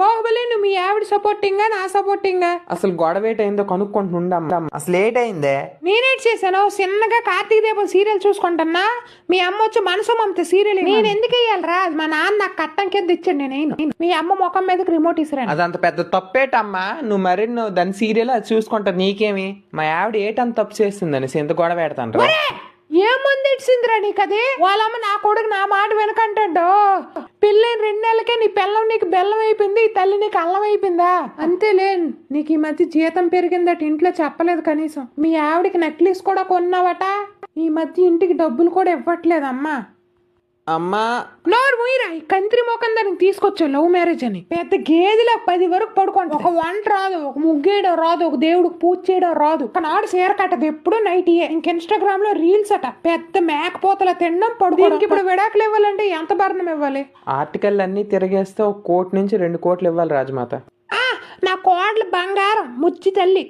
బాహుబలి నువ్వు మీ ఆవిడ సపోర్టింగా నా సపోర్టింగా? అసలు గొడవ ఏటైందో కనుక్కుంటుండమ్మా. అసలు ఏటైందే? నేనేట్ చేశాను, చిన్నగా కార్తీక దీపం సీరియల్ చూసుకుంటున్నా. మీ అమ్మ వచ్చి మనసు మమత సీరియల్ నేను ఎందుకు వేయాలరా? మా నాన్న నాకు కట్టం కింద ఇచ్చాడు, నేను మీ అమ్మ ముఖం మీదకి రిమోట్ ఇస్తాను. అదంత పెద్ద తప్పేటమ్మా. నువ్వు దాని సీరియల్ అది చూసుకుంటా నీకేమి? మా ఆవిడ ఏటంత తప్పు చేస్తుందని ఎంత గొడవ పెడతాను. ఏముంది ఇచ్చిందిరా నీకది? వాళ్ళమ్మ నా కొడుకు నా మాట వెనకంటాడు. పెళ్ళైన 2 నెలలకే నీ పిల్లం నీకు బెల్లం అయిపోయింది, ఈ తల్లి నీకు అల్లం అయిపోయిందా? అంతేలే, నీకు ఈ మధ్య జీతం పెరిగిందట, ఇంట్లో చెప్పలేదు కనీసం. మీ ఆవిడకి నెక్లెస్ కూడా కొన్నావట, ఈ మధ్య ఇంటికి డబ్బులు కూడా ఇవ్వట్లేదమ్మా. అమ్మా నోరు మూయిరా, ఈ కంత్రి మొఖం దానికి తీసుకొచ్చా లవ్ మ్యారేజ్ అని. పెద్ద గేదెలో 10 వరకు పడుకోండి. ఒక వంట రాదు, ఒక ముగ్గేయడం రాదు, ఒక దేవుడికి పూజ చేయడం రాదు. ఒకనాడు చీర కట్టదు, ఎప్పుడు నైటీయే. ఇంక ఇన్స్టాగ్రామ్ లో రీల్స్ అట, పెద్ద మేకపోతల తినడం పడుకోవడం. ఇప్పుడు విడాకులు ఇవ్వాలంటే ఎంత భరణం ఇవ్వాలి? ఆర్టికల్ అన్ని తిరిగేస్తే 1 కోటి నుంచి 2 కోట్లు ఇవ్వాలి రాజమాత. నా కోడలు బంగారం, ముచ్చి తల్లి.